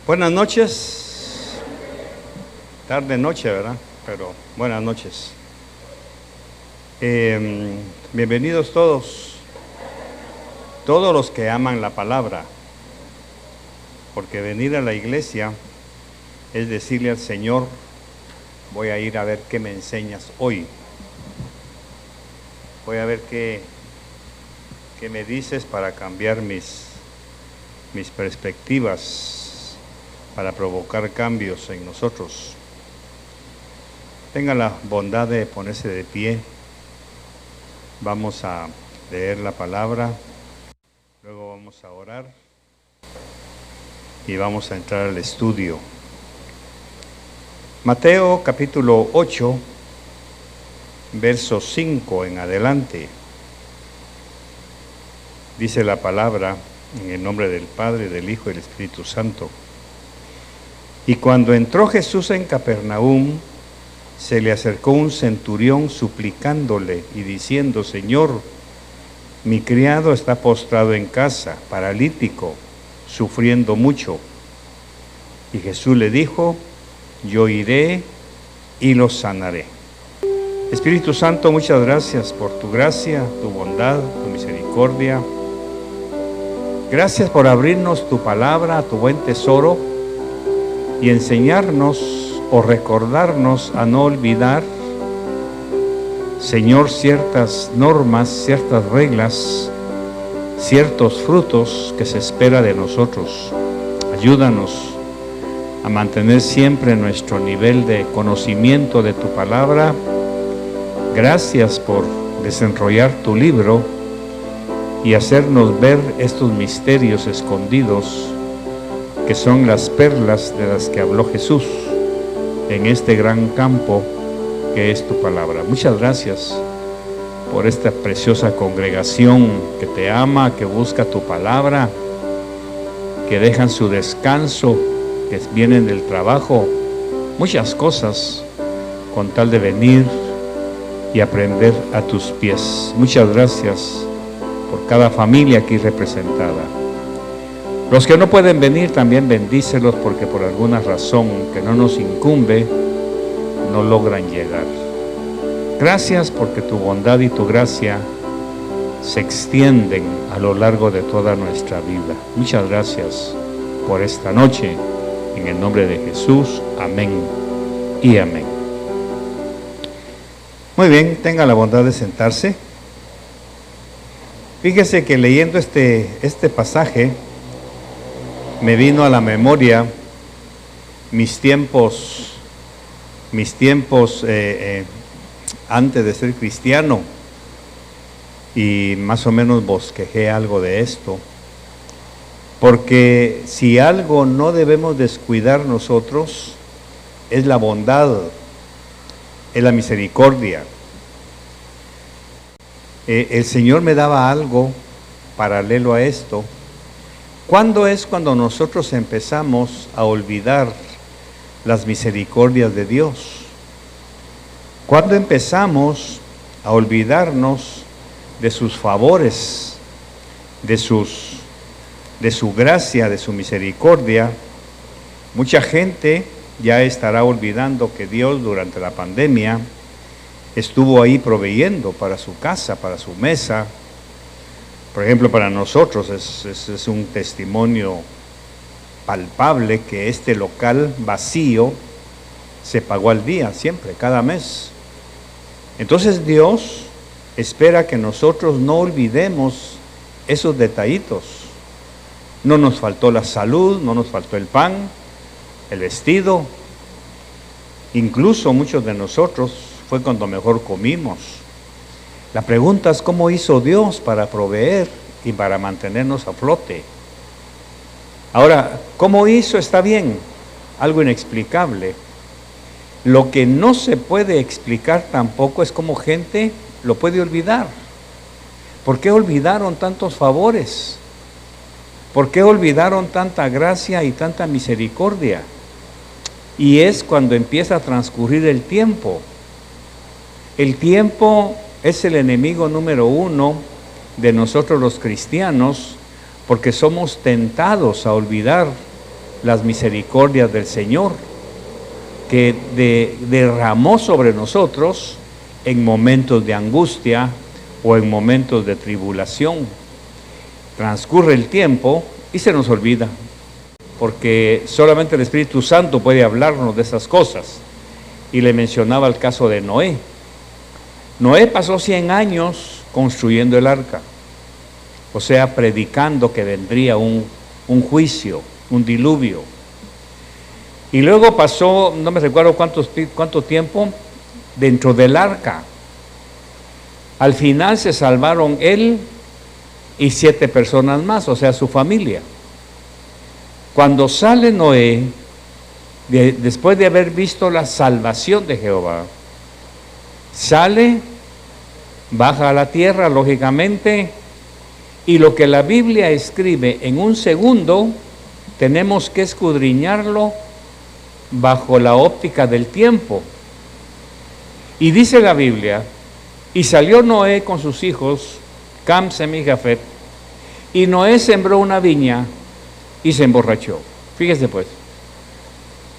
Buenas noches, tarde noche, ¿verdad? Pero buenas noches. Bienvenidos todos los que aman la palabra, porque venir a la iglesia es decirle al Señor, voy a ir a ver qué me enseñas hoy, voy a ver qué me dices para cambiar mis perspectivas, para provocar cambios en nosotros. Tenga la bondad de ponerse de pie. Vamos a leer la palabra, luego vamos a orar y vamos a entrar al estudio. Mateo capítulo 8, verso 5 en adelante. Dice la palabra en el nombre del Padre, del Hijo y del Espíritu Santo. Y cuando entró Jesús en Capernaum, se le acercó un centurión suplicándole y diciendo: Señor, mi criado está postrado en casa, paralítico, sufriendo mucho. Y Jesús le dijo: yo iré y lo sanaré. Espíritu Santo, muchas gracias por tu gracia, tu bondad, tu misericordia. Gracias por abrirnos tu palabra, tu buen tesoro, y enseñarnos o recordarnos a no olvidar, Señor, ciertas normas, ciertas reglas, ciertos frutos que se espera de nosotros. Ayúdanos a mantener siempre nuestro nivel de conocimiento de tu palabra. Gracias por desenrollar tu libro y hacernos ver estos misterios escondidos que son las perlas de las que habló Jesús en este gran campo que es tu palabra. Muchas gracias por esta preciosa congregación que te ama, que busca tu palabra, que dejan su descanso, que vienen del trabajo, muchas cosas, con tal de venir y aprender a tus pies. Muchas gracias por cada familia aquí representada. Los que no pueden venir también bendícelos, porque por alguna razón que no nos incumbe no logran llegar. Gracias porque tu bondad y tu gracia se extienden a lo largo de toda nuestra vida. Muchas gracias por esta noche, en el nombre de Jesús. Amén y amén. Muy bien, tenga la bondad de sentarse. Fíjese que leyendo este pasaje me vino a la memoria mis tiempos antes de ser cristiano, y más o menos bosquejé algo de esto, porque si algo no debemos descuidar nosotros es la bondad, es la misericordia. El Señor me daba algo paralelo a esto. ¿Cuándo es cuando nosotros empezamos a olvidar las misericordias de Dios? ¿Cuándo empezamos a olvidarnos de sus favores, de su gracia, de su misericordia? Mucha gente ya estará olvidando que Dios durante la pandemia estuvo ahí proveyendo para su casa, para su mesa. Por ejemplo, para nosotros es un testimonio palpable que este local vacío se pagó al día, siempre, cada mes. Entonces Dios espera que nosotros no olvidemos esos detallitos. No nos faltó la salud, no nos faltó el pan, el vestido. Incluso muchos de nosotros fue cuando mejor comimos. La pregunta es: ¿cómo hizo Dios para proveer y para mantenernos a flote? Ahora, ¿cómo hizo? Está bien, algo inexplicable. Lo que no se puede explicar tampoco es cómo gente lo puede olvidar. ¿Por qué olvidaron tantos favores? ¿Por qué olvidaron tanta gracia y tanta misericordia? Y es cuando empieza a transcurrir el tiempo. El tiempo es el enemigo número uno de nosotros los cristianos, porque somos tentados a olvidar las misericordias del Señor que derramó sobre nosotros en momentos de angustia o en momentos de tribulación. Transcurre el tiempo y se nos olvida, porque solamente el Espíritu Santo puede hablarnos de esas cosas. Y le mencionaba el caso de Noé. Noé pasó 100 años construyendo el arca, o sea, predicando que vendría un juicio, un diluvio. Y luego pasó, no me recuerdo cuánto tiempo, dentro del arca. Al final se salvaron él y 7 personas más, o sea, su familia. Cuando sale Noé, después de haber visto la salvación de Jehová, sale, baja a la tierra, lógicamente, y lo que la Biblia escribe en un segundo, tenemos que escudriñarlo bajo la óptica del tiempo. Y dice la Biblia, y salió Noé con sus hijos, Cam, Sem y Jafet, y Noé sembró una viña y se emborrachó. Fíjese pues,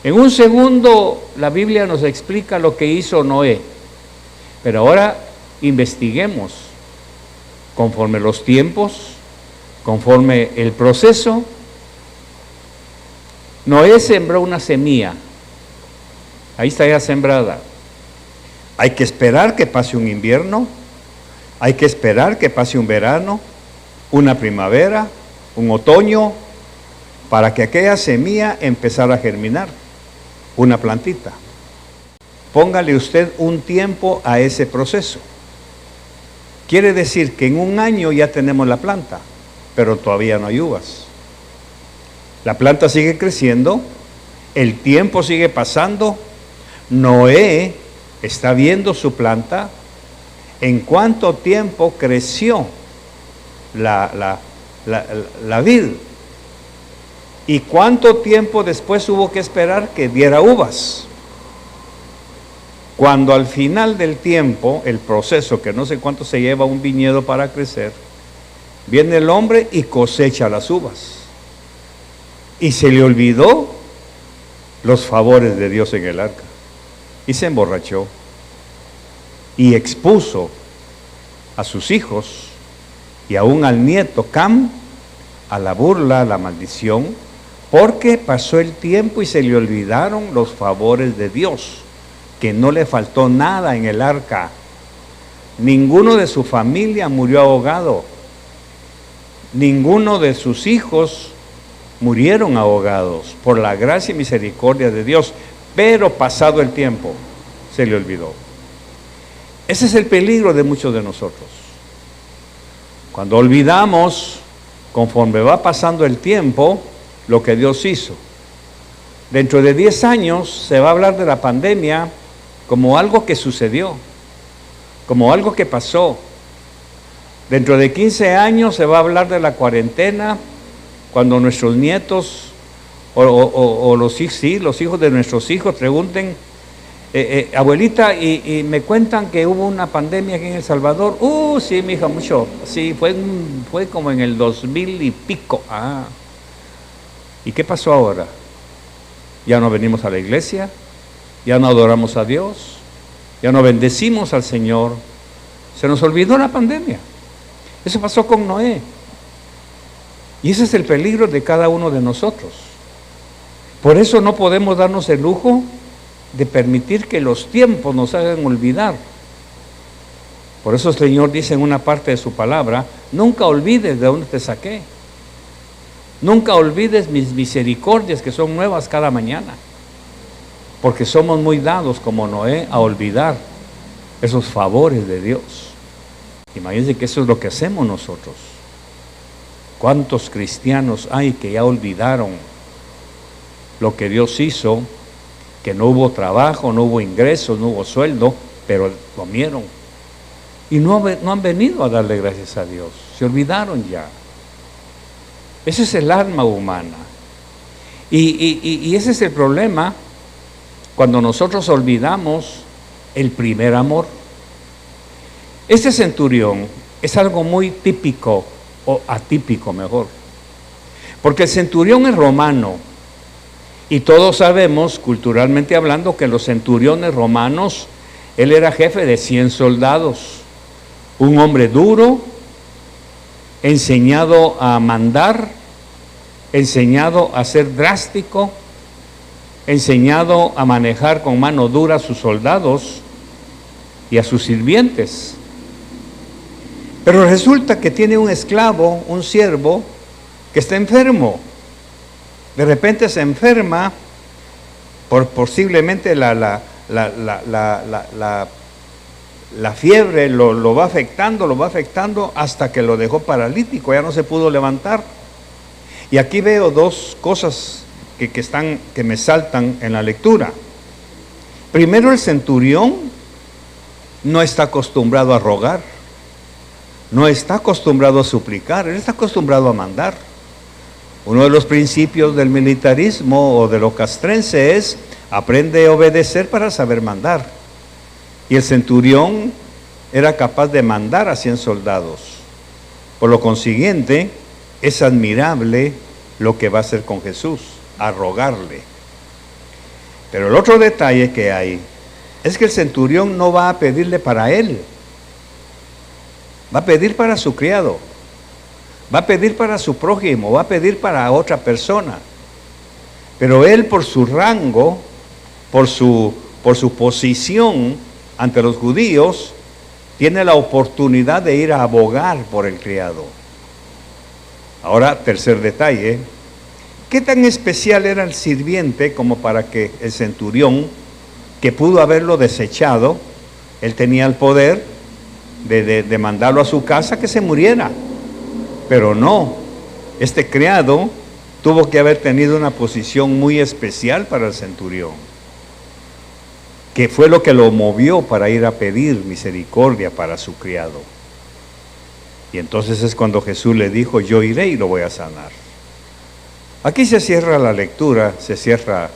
en un segundo la Biblia nos explica lo que hizo Noé, pero ahora investiguemos conforme los tiempos, conforme el proceso. Noé sembró una semilla, ahí está ya sembrada. Hay que esperar que pase un invierno, hay que esperar que pase un verano, una primavera, un otoño, para que aquella semilla empezara a germinar, una plantita. Póngale usted un tiempo a ese proceso. Quiere decir que en un año ya tenemos la planta, pero todavía no hay uvas. La planta sigue creciendo, el tiempo sigue pasando. Noé está viendo su planta, en cuánto tiempo creció la vid, y cuánto tiempo después hubo que esperar que diera uvas. Cuando al final del tiempo, el proceso, que no sé cuánto se lleva un viñedo para crecer, viene el hombre y cosecha las uvas. Y se le olvidó los favores de Dios en el arca. Y se emborrachó. Y expuso a sus hijos y aún al nieto Cam a la burla, a la maldición, porque pasó el tiempo y se le olvidaron los favores de Dios, que no le faltó nada en el arca. Ninguno de su familia murió ahogado. Ninguno de sus hijos murieron ahogados por la gracia y misericordia de Dios, pero pasado el tiempo se le olvidó. Ese es el peligro de muchos de nosotros. Cuando olvidamos, conforme va pasando el tiempo, lo que Dios hizo. Dentro de 10 años se va a hablar de la pandemia como algo que sucedió, como algo que pasó. Dentro de 15 años se va a hablar de la cuarentena, cuando nuestros nietos o los hijos de nuestros hijos pregunten, abuelita, y me cuentan que hubo una pandemia aquí en El Salvador. Sí, mija, mucho. Sí, fue como en el 2000 y pico. ¿Y qué pasó ahora? Ya no venimos a la iglesia, ya no adoramos a Dios, ya no bendecimos al Señor. Se nos olvidó la pandemia. Eso pasó con Noé. Y ese es el peligro de cada uno de nosotros. Por eso no podemos darnos el lujo de permitir que los tiempos nos hagan olvidar. Por eso el Señor dice en una parte de su palabra, nunca olvides de dónde te saqué. Nunca olvides mis misericordias que son nuevas cada mañana. Porque somos muy dados como Noé a olvidar esos favores de Dios. Imagínense que eso es lo que hacemos nosotros. ¿Cuántos cristianos hay que ya olvidaron lo que Dios hizo? Que no hubo trabajo, no hubo ingresos, no hubo sueldo, pero comieron. Y no han venido a darle gracias a Dios. Se olvidaron ya. Ese es el alma humana. Y ese es el problema cuando nosotros olvidamos el primer amor. Este centurión es algo muy típico, o atípico mejor. Porque el centurión es romano. Y todos sabemos, culturalmente hablando, que los centuriones romanos, él era jefe de 100 soldados, un hombre duro, enseñado a mandar, enseñado a ser drástico, enseñado a manejar con mano dura a sus soldados y a sus sirvientes. Pero resulta que tiene un esclavo, un siervo, que está enfermo. De repente se enferma, posiblemente la fiebre lo va afectando hasta que lo dejó paralítico, ya no se pudo levantar. Y aquí veo dos cosas que me saltan en la lectura. Primero, el centurión no está acostumbrado a rogar, no está acostumbrado a suplicar, él está acostumbrado a mandar. Uno de los principios del militarismo o de lo castrense es: aprende a obedecer para saber mandar. Y el centurión era capaz de mandar a 100 soldados. Por lo consiguiente, es admirable lo que va a hacer con Jesús, a rogarle. Pero el otro detalle que hay es que el centurión no va a pedirle para él, va a pedir para su criado, va a pedir para su prójimo, va a pedir para otra persona. Pero él, por su rango, por su posición ante los judíos, tiene la oportunidad de ir a abogar por el criado. Ahora, tercer detalle: ¿qué tan especial era el sirviente como para que el centurión, que pudo haberlo desechado, él tenía el poder de mandarlo a su casa que se muriera? Pero no, este criado tuvo que haber tenido una posición muy especial para el centurión, que fue lo que lo movió para ir a pedir misericordia para su criado. Y entonces es cuando Jesús le dijo: yo iré y lo voy a sanar. Aquí se cierra la lectura, se cierra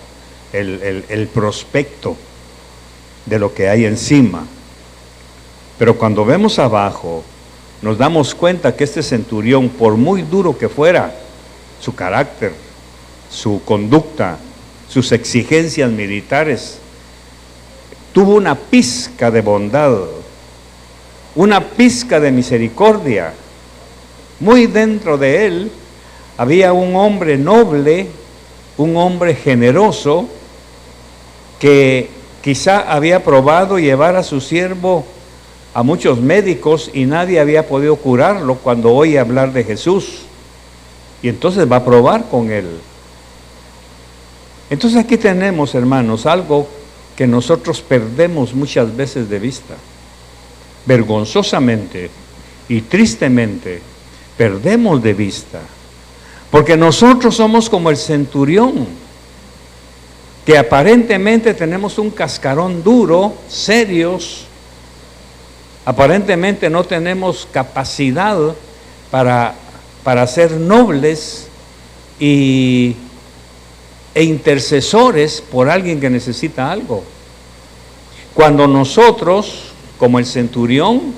el prospecto de lo que hay encima. Pero cuando vemos abajo, nos damos cuenta que este centurión, por muy duro que fuera su carácter, su conducta, sus exigencias militares, tuvo una pizca de bondad, una pizca de misericordia. Muy dentro de él había un hombre noble, un hombre generoso, que quizá había probado llevar a su siervo a muchos médicos y nadie había podido curarlo cuando oye hablar de Jesús. Y entonces va a probar con él. Entonces aquí tenemos, hermanos, algo que nosotros perdemos muchas veces de vista. Vergonzosamente y tristemente perdemos de vista. Porque nosotros somos como el centurión, que aparentemente tenemos un cascarón duro, serios, aparentemente no tenemos capacidad para ser nobles e intercesores por alguien que necesita algo. Cuando nosotros, como el centurión,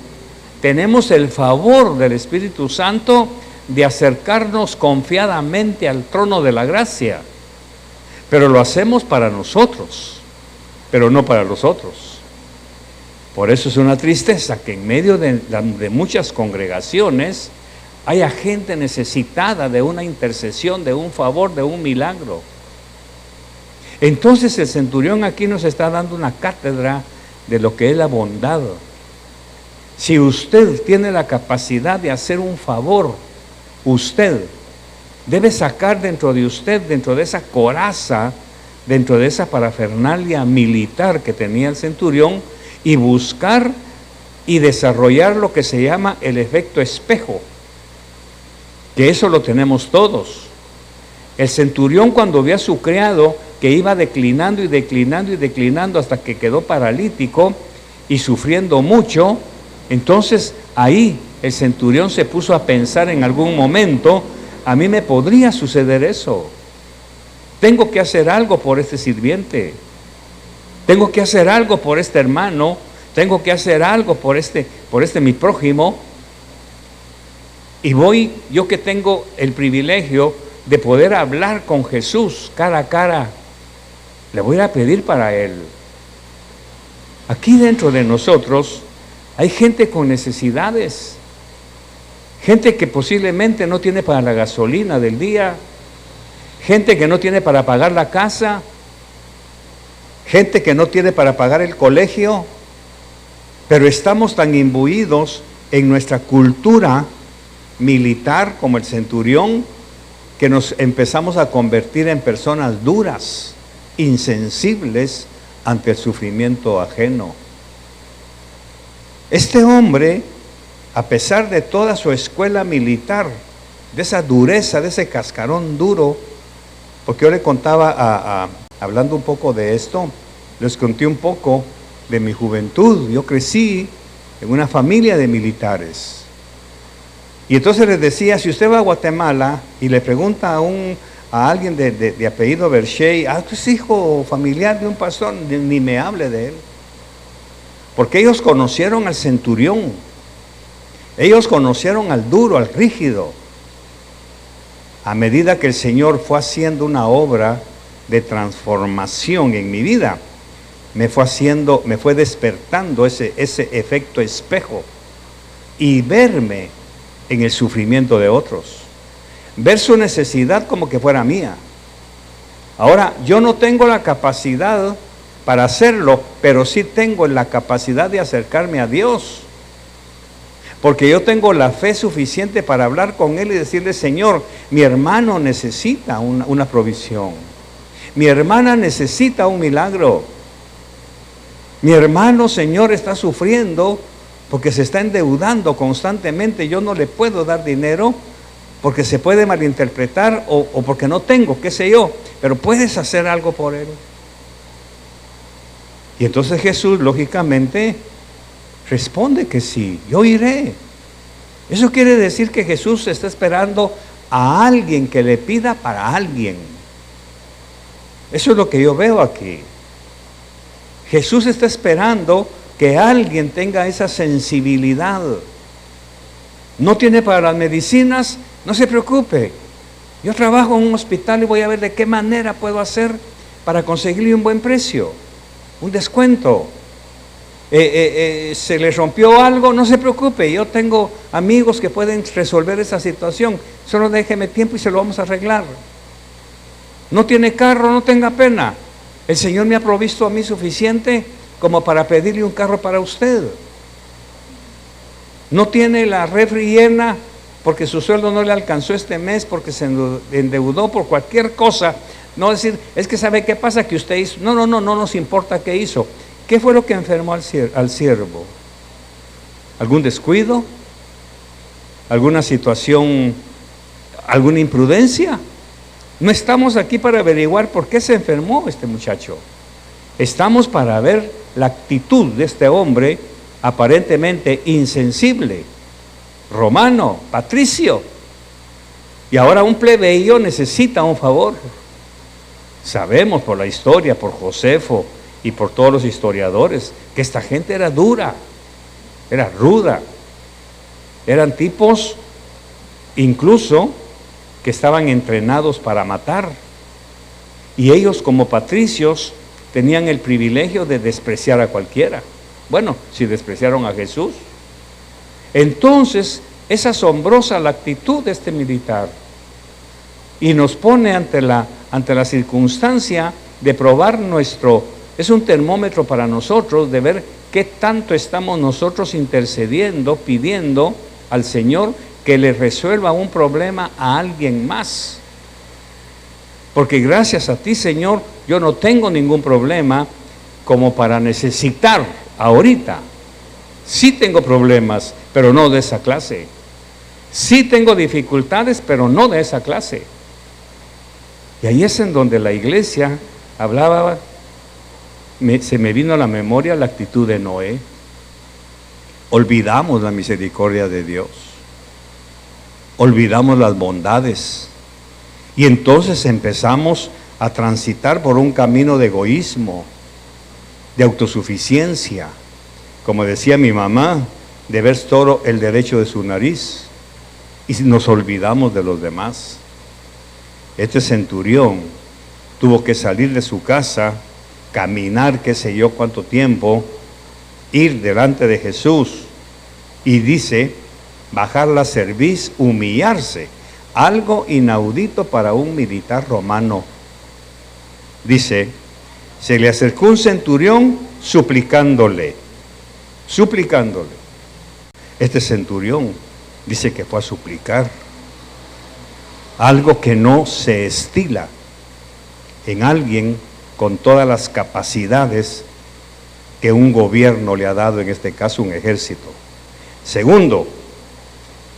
tenemos el favor del Espíritu Santo de acercarnos confiadamente al trono de la gracia, pero lo hacemos para nosotros, pero no para los otros. Por eso es una tristeza que en medio de muchas congregaciones haya gente necesitada de una intercesión, de un favor, de un milagro. Entonces el centurión aquí nos está dando una cátedra de lo que es la bondad. Si usted tiene la capacidad de hacer un favor, usted debe sacar dentro de usted, dentro de esa coraza, dentro de esa parafernalia militar que tenía el centurión, y buscar y desarrollar lo que se llama el efecto espejo, que eso lo tenemos todos. El centurión, cuando vio a su criado que iba declinando y declinando y declinando hasta que quedó paralítico y sufriendo mucho, entonces ahí el centurión se puso a pensar en algún momento: a mí me podría suceder eso. Tengo que hacer algo por este sirviente, tengo que hacer algo por este hermano, tengo que hacer algo por este mi prójimo. Y yo que tengo el privilegio de poder hablar con Jesús cara a cara, Le voy a pedir para él. Aquí dentro de nosotros hay gente con necesidades, gente que posiblemente no tiene para la gasolina del día, gente que no tiene para pagar la casa, gente que no tiene para pagar el colegio, pero estamos tan imbuidos en nuestra cultura militar como el centurión que nos empezamos a convertir en personas duras, insensibles ante el sufrimiento ajeno. Este hombre, a pesar de toda su escuela militar, de esa dureza, de ese cascarón duro, porque yo le contaba, hablando un poco de esto, les conté un poco de mi juventud. Yo crecí en una familia de militares. Y entonces les decía, si usted va a Guatemala y le pregunta a alguien de apellido Berchey, tú es hijo familiar de un pastor, ni me hable de él. Porque ellos conocieron al centurión, ellos conocieron al duro, al rígido. A medida que el Señor fue haciendo una obra de transformación en mi vida, me fue despertando ese efecto espejo y verme en el sufrimiento de otros, ver su necesidad como que fuera mía. Ahora, yo no tengo la capacidad para hacerlo, pero sí tengo la capacidad de acercarme a Dios, porque yo tengo la fe suficiente para hablar con Él y decirle, Señor, mi hermano necesita una provisión, mi hermana necesita un milagro, mi hermano, Señor, está sufriendo porque se está endeudando constantemente, yo no le puedo dar dinero porque se puede malinterpretar o porque no tengo, qué sé yo, pero puedes hacer algo por él. Y entonces Jesús, lógicamente, responde que sí, yo iré. Eso quiere decir que Jesús está esperando a alguien que le pida para alguien. Eso es lo que yo veo aquí. Jesús está esperando que alguien tenga esa sensibilidad. No tiene para las medicinas, no se preocupe. Yo trabajo en un hospital y voy a ver de qué manera puedo hacer para conseguirle un buen precio, un descuento. Se le rompió algo, no se preocupe, yo tengo amigos que pueden resolver esa situación, solo déjeme tiempo y se lo vamos a arreglar. No tiene carro, no tenga pena, el Señor me ha provisto a mí suficiente como para pedirle un carro para usted. No tiene la refri llena porque su sueldo no le alcanzó este mes, porque se endeudó por cualquier cosa. No decir, es que sabe qué pasa que usted hizo. No nos importa qué hizo. ¿Qué fue lo que enfermó al siervo? ¿Algún descuido? ¿Alguna situación? ¿Alguna imprudencia? No estamos aquí para averiguar por qué se enfermó este muchacho. Estamos para ver la actitud de este hombre aparentemente insensible, romano, patricio, y ahora un plebeyo necesita un favor. Sabemos por la historia, por Josefo y por todos los historiadores, que esta gente era dura, era ruda, eran tipos incluso que estaban entrenados para matar, y ellos como patricios tenían el privilegio de despreciar a cualquiera. Bueno, si despreciaron a Jesús. Entonces, es asombrosa la actitud de este militar y nos pone ante la circunstancia de probar es un termómetro para nosotros de ver qué tanto estamos nosotros intercediendo, pidiendo al Señor que le resuelva un problema a alguien más. Porque gracias a ti, Señor, yo no tengo ningún problema como para necesitar ahorita. Sí tengo problemas, pero no de esa clase. Sí tengo dificultades, pero no de esa clase. Y ahí es en donde la iglesia hablaba, se me vino a la memoria la actitud de Noé. Olvidamos la misericordia de Dios. Olvidamos las bondades. Y entonces empezamos a transitar por un camino de egoísmo, de autosuficiencia. Como decía mi mamá, de ver todo el derecho de su nariz. Y nos olvidamos de los demás. Este centurión tuvo que salir de su casa, caminar qué sé yo cuánto tiempo, ir delante de Jesús y dice, bajar la cerviz, humillarse, algo inaudito para un militar romano. Dice, se le acercó un centurión suplicándole. Este centurión dice que fue a suplicar, algo que no se estila en alguien con todas las capacidades que un gobierno le ha dado, en este caso un ejército. Segundo,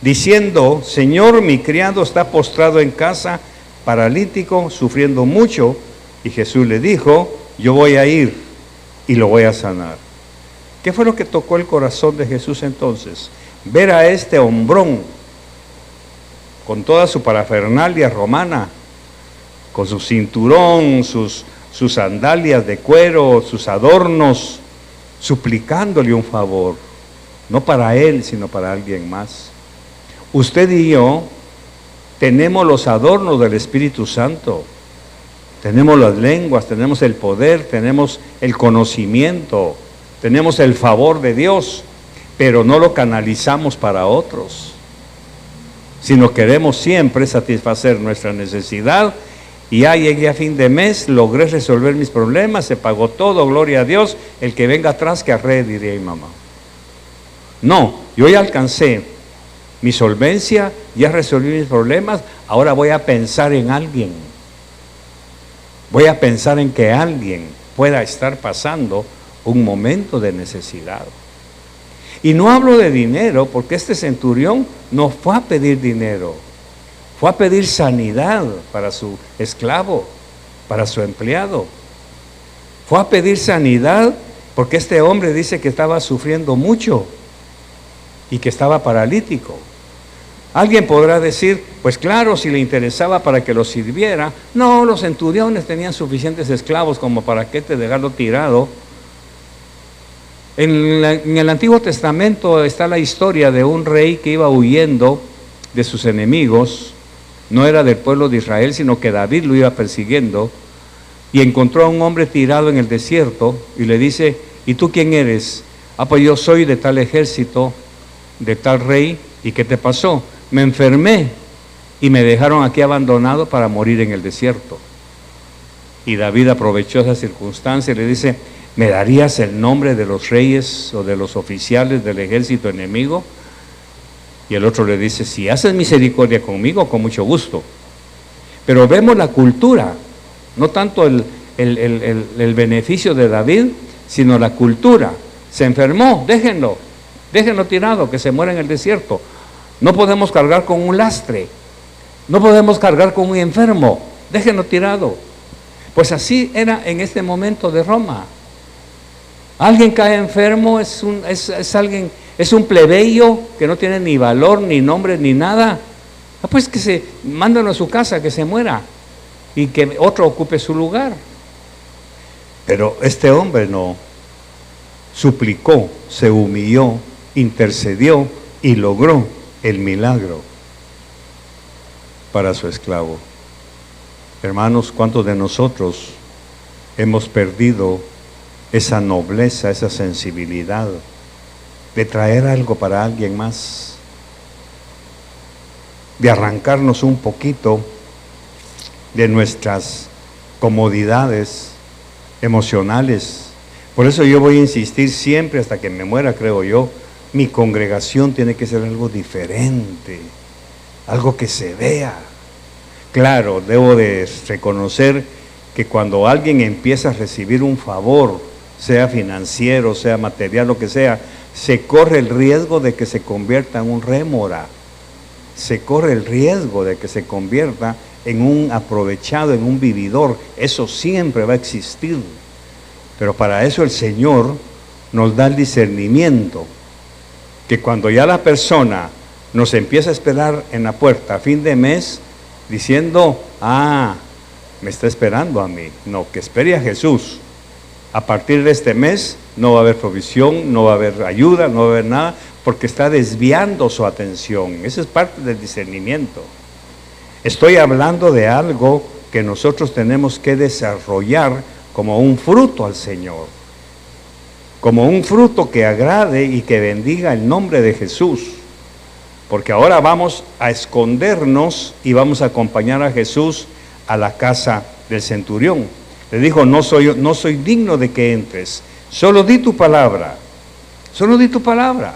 diciendo, Señor, mi criado está postrado en casa, paralítico, sufriendo mucho. Y Jesús le dijo, yo voy a ir y lo voy a sanar. ¿Qué fue lo que tocó el corazón de Jesús entonces? Ver a este hombrón con toda su parafernalia romana, con su cinturón, sus sandalias de cuero, sus adornos, suplicándole un favor, no para él, sino para alguien más. Usted y yo tenemos los adornos del Espíritu Santo, tenemos las lenguas, tenemos el poder, tenemos el conocimiento, tenemos el favor de Dios, pero no lo canalizamos para otros, sino queremos siempre satisfacer nuestra necesidad. Y ya llegué a fin de mes, logré resolver mis problemas, se pagó todo, gloria a Dios, el que venga atrás que arree, diría mi mamá. No, yo ya alcancé mi solvencia, ya resolví mis problemas, ahora voy a pensar en alguien. Voy a pensar en que alguien pueda estar pasando un momento de necesidad. Y no hablo de dinero, porque este centurión no fue a pedir dinero, fue a pedir sanidad para su esclavo, para su empleado. Fue a pedir sanidad porque este hombre dice que estaba sufriendo mucho y que estaba paralítico. Alguien podrá decir, pues claro, si le interesaba para que lo sirviera. No, los centuriones tenían suficientes esclavos como para que te dejarlo tirado. En el Antiguo Testamento está la historia de un rey que iba huyendo de sus enemigos. No era del pueblo de Israel, sino que David lo iba persiguiendo y encontró a un hombre tirado en el desierto y le dice, ¿y tú quién eres? Ah, pues yo soy de tal ejército, de tal rey. ¿Y qué te pasó? Me enfermé y me dejaron aquí abandonado para morir en el desierto. Y David aprovechó esa circunstancia y le dice, ¿me darías el nombre de los reyes o de los oficiales del ejército enemigo? Y el otro le dice, si haces misericordia conmigo, con mucho gusto. Pero vemos la cultura, no tanto el beneficio de David, sino la cultura. Se enfermó, déjenlo tirado, que se muera en el desierto. No podemos cargar con un lastre, no podemos cargar con un enfermo, déjenlo tirado. Pues así era en este momento de Roma. Alguien cae enfermo, es un plebeyo que no tiene ni valor, ni nombre, ni nada. Pues que se mándenlo a su casa, que se muera y que otro ocupe su lugar. Pero este hombre no, suplicó, se humilló, intercedió y logró el milagro para su esclavo. Hermanos, ¿cuántos de nosotros hemos perdido esa nobleza, esa sensibilidad de traer algo para alguien más, de arrancarnos un poquito de nuestras comodidades emocionales? Por eso yo voy a insistir siempre hasta que me muera, creo yo, mi congregación tiene que ser algo diferente, algo que se vea. Claro, debo de reconocer que cuando alguien empieza a recibir un favor, sea financiero, sea material, lo que sea, se corre el riesgo de que se convierta en un rémora, se corre el riesgo de que se convierta en un aprovechado, en un vividor. Eso siempre va a existir, pero para eso el Señor nos da el discernimiento, que cuando ya la persona nos empieza a esperar en la puerta a fin de mes, diciendo, me está esperando a mí, no, que espere a Jesús. A partir de este mes no va a haber provisión, no va a haber ayuda, no va a haber nada, porque está desviando su atención. Esa es parte del discernimiento. Estoy hablando de algo que nosotros tenemos que desarrollar como un fruto al Señor, como un fruto que agrade y que bendiga el nombre de Jesús. Porque ahora vamos a escondernos y vamos a acompañar a Jesús a la casa del centurión. Le dijo, no soy digno de que entres, solo di tu palabra, solo di tu palabra.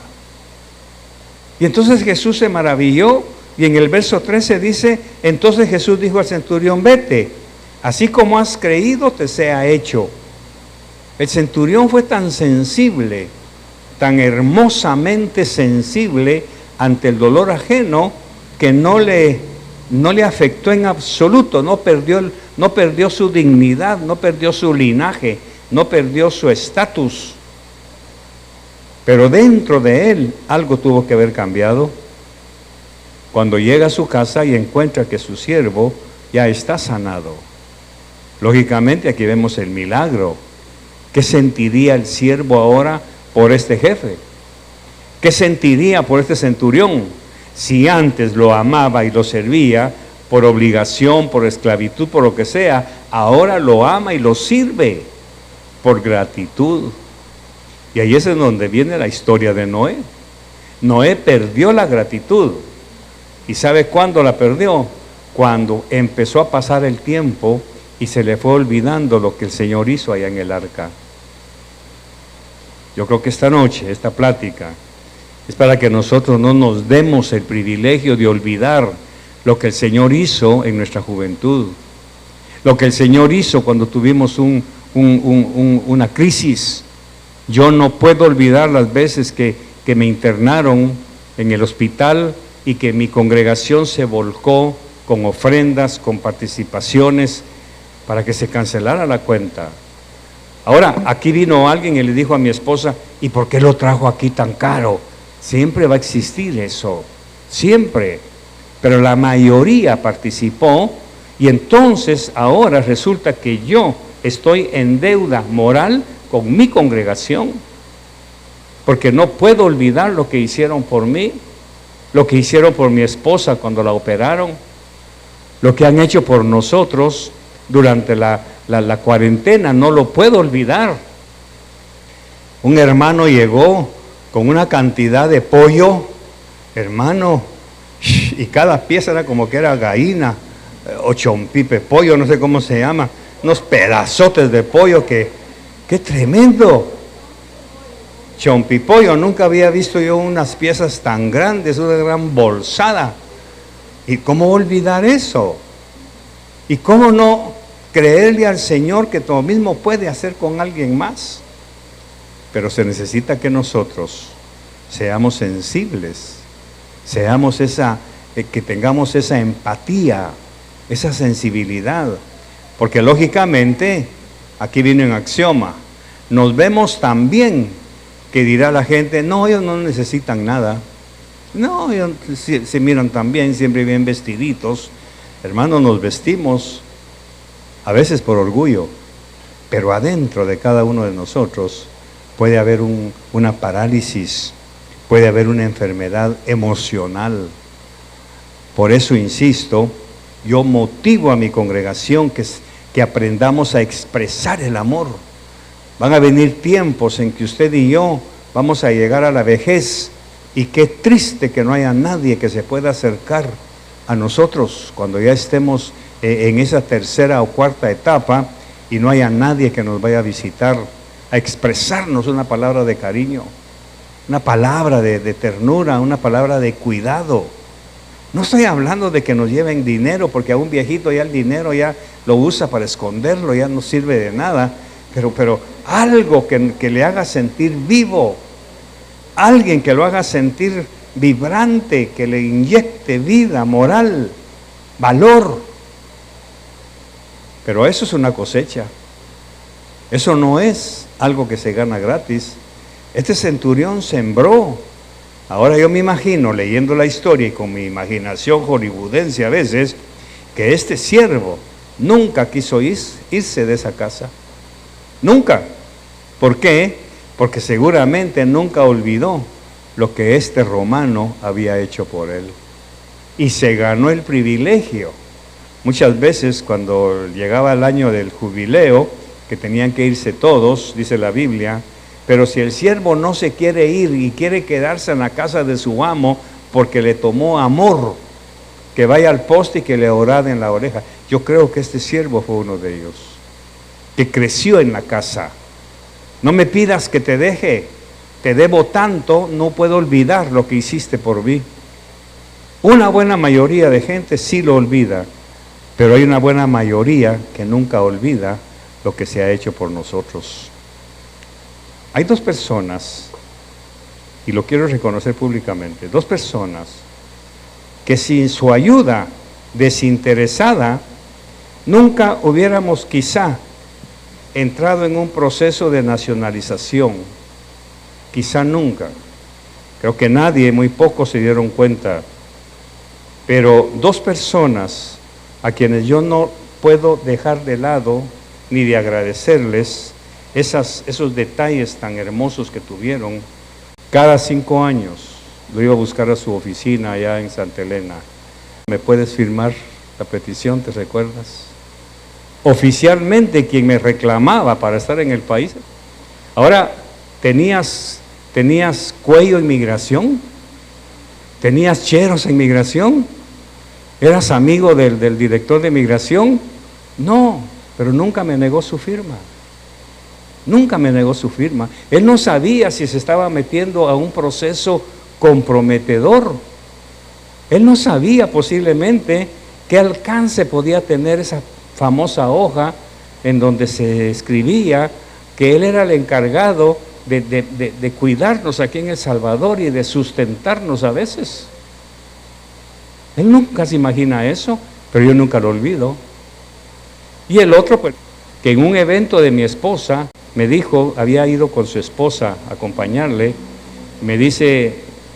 Y entonces Jesús se maravilló, y en el verso 13 dice, entonces Jesús dijo al centurión, vete, así como has creído te sea hecho. El centurión fue tan sensible, tan hermosamente sensible ante el dolor ajeno, que no le afectó en absoluto, no perdió su dignidad, no perdió su linaje, no perdió su estatus. Pero dentro de él algo tuvo que haber cambiado. Cuando llega a su casa y encuentra que su siervo ya está sanado. Lógicamente aquí vemos el milagro. ¿Qué sentiría el siervo ahora por este jefe? ¿Qué sentiría por este centurión? Si antes lo amaba y lo servía por obligación, por esclavitud, por lo que sea, ahora lo ama y lo sirve por gratitud. Y ahí es en donde viene la historia de Noé. Noé perdió la gratitud. ¿Y sabe cuándo la perdió? Cuando empezó a pasar el tiempo y se le fue olvidando lo que el Señor hizo allá en el arca. Yo creo que esta noche, esta plática, es para que nosotros no nos demos el privilegio de olvidar lo que el Señor hizo en nuestra juventud, lo que el Señor hizo cuando tuvimos una crisis. Yo no puedo olvidar las veces que me internaron en el hospital y que mi congregación se volcó con ofrendas, con participaciones, para que se cancelara la cuenta. Ahora, aquí vino alguien y le dijo a mi esposa, ¿y por qué lo trajo aquí tan caro? Siempre va a existir eso, siempre. Pero la mayoría participó y entonces ahora resulta que yo estoy en deuda moral con mi congregación, porque no puedo olvidar lo que hicieron por mí, lo que hicieron por mi esposa cuando la operaron, lo que han hecho por nosotros durante la cuarentena, no lo puedo olvidar. Un hermano llegó con una cantidad de pollo, hermano, y cada pieza era como que era gallina, o chompipe, pollo, no sé cómo se llama, unos pedazotes de pollo que, ¡qué tremendo! Chompipollo, nunca había visto yo unas piezas tan grandes, una gran bolsada. ¿Y cómo olvidar eso? ¿Y cómo no creerle al Señor que tú mismo puede hacer con alguien más? Pero se necesita que nosotros seamos sensibles, que tengamos esa empatía, esa sensibilidad, porque lógicamente, aquí viene un axioma, nos vemos tan bien que dirá la gente, no, ellos no necesitan nada, no, ellos se miran tan bien, siempre bien vestiditos. Hermanos, nos vestimos a veces por orgullo, pero adentro de cada uno de nosotros puede haber una parálisis, puede haber una enfermedad emocional. Por eso insisto, yo motivo a mi congregación que aprendamos a expresar el amor. Van a venir tiempos en que usted y yo vamos a llegar a la vejez, y qué triste que no haya nadie que se pueda acercar a nosotros cuando ya estemos en esa tercera o cuarta etapa y no haya nadie que nos vaya a visitar, a expresarnos una palabra de cariño, una palabra de ternura, una palabra de cuidado. No estoy hablando de que nos lleven dinero, porque a un viejito ya el dinero ya lo usa para esconderlo, ya no sirve de nada, pero algo que le haga sentir vivo, alguien que lo haga sentir vibrante, que le inyecte vida, moral, valor. Pero eso es una cosecha, eso no es algo que se gana gratis. Este centurión sembró. Ahora yo me imagino, leyendo la historia y con mi imaginación hollywoodense a veces, que este siervo nunca quiso irse de esa casa. Nunca. ¿Por qué? Porque seguramente nunca olvidó lo que este romano había hecho por él. Y se ganó el privilegio Muchas veces cuando llegaba el año del jubileo, que tenían que irse todos, dice la Biblia, pero si el siervo no se quiere ir y quiere quedarse en la casa de su amo porque le tomó amor, que vaya al poste y que le orade en la oreja. Yo creo que este siervo fue uno de ellos, que creció en la casa. No me pidas que te deje, te debo tanto, no puedo olvidar lo que hiciste por mí. Una buena mayoría de gente sí lo olvida, pero hay una buena mayoría que nunca olvida lo que se ha hecho por nosotros. Hay dos personas, y lo quiero reconocer públicamente, dos personas que sin su ayuda desinteresada nunca hubiéramos quizá entrado en un proceso de nacionalización, quizá nunca. Creo que nadie, muy pocos se dieron cuenta, pero dos personas a quienes yo no puedo dejar de lado ni de agradecerles esos detalles tan hermosos que tuvieron. Cada 5 años lo iba a buscar a su oficina allá en Santa Elena. ¿Me puedes firmar la petición, te recuerdas? Oficialmente quien me reclamaba para estar en el país. Ahora, ¿tenías cuello en migración? ¿Tenías cheros en migración? ¿Eras amigo del director de migración? No, pero nunca me negó su firma. Nunca me negó su firma. Él no sabía si se estaba metiendo a un proceso comprometedor. Él no sabía posiblemente qué alcance podía tener esa famosa hoja en donde se escribía que él era el encargado de cuidarnos aquí en El Salvador y de sustentarnos a veces. Él nunca se imagina eso, pero yo nunca lo olvido. Y el otro, pues, que en un evento de mi esposa me dijo, había ido con su esposa a acompañarle, me dice,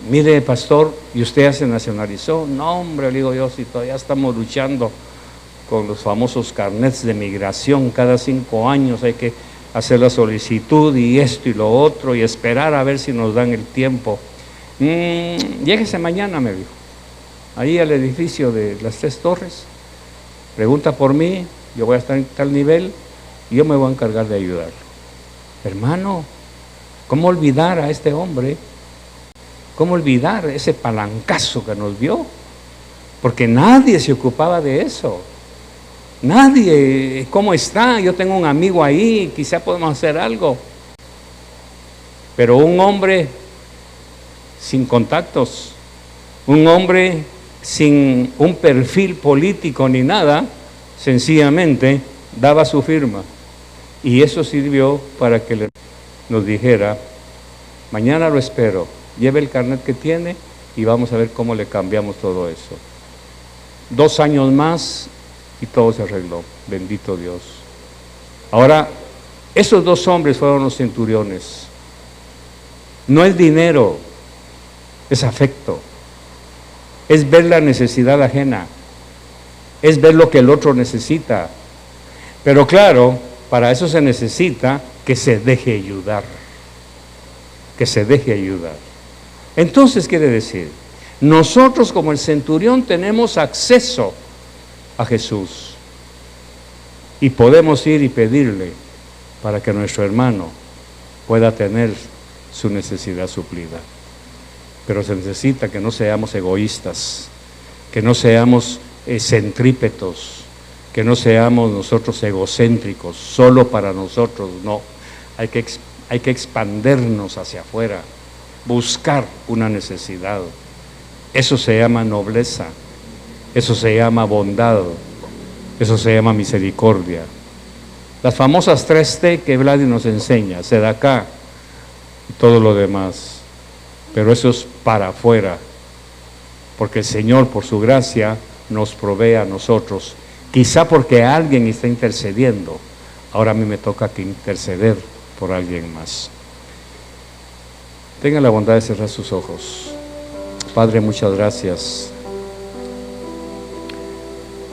mire pastor, ¿y usted ya se nacionalizó? No hombre, le digo yo, si todavía estamos luchando con los famosos carnets de migración, cada 5 años hay que hacer la solicitud y esto y lo otro y esperar a ver si nos dan el tiempo. Lléguese mañana, me dijo, ahí al edificio de las 3 torres, pregunta por mí, yo voy a estar en tal nivel y yo me voy a encargar de ayudarlo. Hermano, ¿cómo olvidar a este hombre? ¿Cómo olvidar ese palancazo que nos dio? Porque nadie se ocupaba de eso. Nadie, ¿cómo está? Yo tengo un amigo ahí, quizá podemos hacer algo. Pero un hombre sin contactos, un hombre sin un perfil político ni nada, sencillamente daba su firma. Y eso sirvió para que nos dijera, mañana lo espero, lleve el carnet que tiene y vamos a ver cómo le cambiamos todo eso. 2 años más y todo se arregló, bendito Dios. Ahora, esos 2 hombres fueron los centuriones. No es dinero, es afecto, es ver la necesidad ajena, es ver lo que el otro necesita. Pero claro, para eso se necesita que se deje ayudar, que se deje ayudar. Entonces quiere decir, nosotros como el centurión tenemos acceso a Jesús y podemos ir y pedirle para que nuestro hermano pueda tener su necesidad suplida. Pero se necesita que no seamos egoístas, que no seamos centrípetos, que no seamos nosotros egocéntricos, solo para nosotros, no. Hay que expandernos hacia afuera, buscar una necesidad. Eso se llama nobleza, eso se llama bondad, eso se llama misericordia. Las famosas 3T que Vladi nos enseña, Sedacá y todo lo demás, pero eso es para afuera, porque el Señor por su gracia nos provee a nosotros. Quizá porque alguien está intercediendo, ahora a mí me toca que interceder por alguien más. Tenga la bondad de cerrar sus ojos. Padre, muchas gracias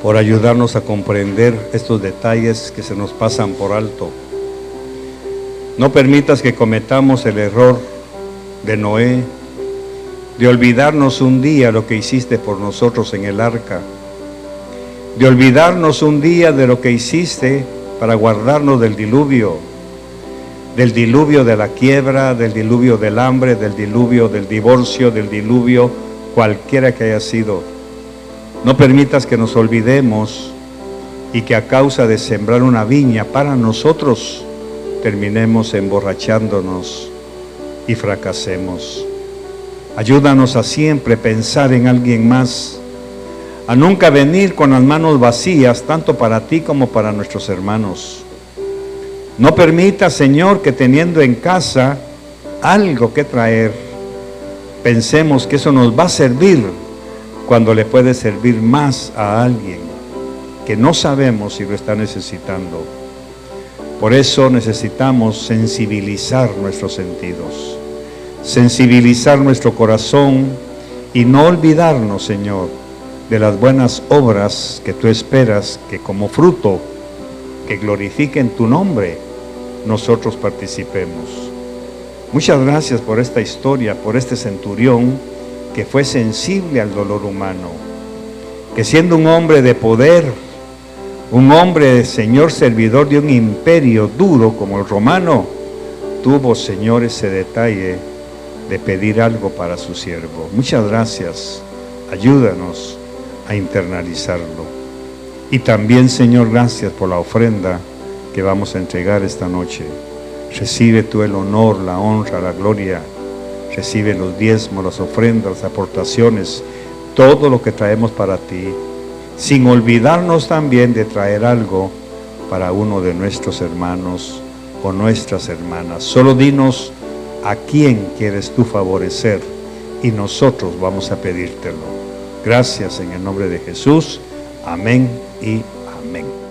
por ayudarnos a comprender estos detalles que se nos pasan por alto. No permitas que cometamos el error de Noé, de olvidarnos un día lo que hiciste por nosotros en el arca, de olvidarnos un día de lo que hiciste para guardarnos del diluvio de la quiebra, del diluvio del hambre, del diluvio del divorcio, del diluvio cualquiera que haya sido. No permitas que nos olvidemos y que a causa de sembrar una viña para nosotros terminemos emborrachándonos y fracasemos. Ayúdanos a siempre pensar en alguien más, a nunca venir con las manos vacías, tanto para ti como para nuestros hermanos. No permita, Señor, que teniendo en casa algo que traer, pensemos que eso nos va a servir cuando le puede servir más a alguien que no sabemos si lo está necesitando. Por eso necesitamos sensibilizar nuestros sentidos, sensibilizar nuestro corazón y no olvidarnos, Señor, de las buenas obras que tú esperas que como fruto que glorifiquen tu nombre nosotros participemos. Muchas gracias por esta historia, por este centurión que fue sensible al dolor humano, que siendo un hombre de poder, un hombre, Señor, servidor de un imperio duro como el romano, tuvo, Señor, ese detalle de pedir algo para su siervo. Muchas gracias. Ayúdanos a internalizarlo. Y también, Señor, gracias por la ofrenda que vamos a entregar esta noche. Recibe tú el honor, la honra, la gloria. Recibe los diezmos, las ofrendas, las aportaciones, todo lo que traemos para ti, sin olvidarnos también de traer algo para uno de nuestros hermanos o nuestras hermanas. Solo dinos a quién quieres tú favorecer y nosotros vamos a pedírtelo. Gracias en el nombre de Jesús. Amén y amén.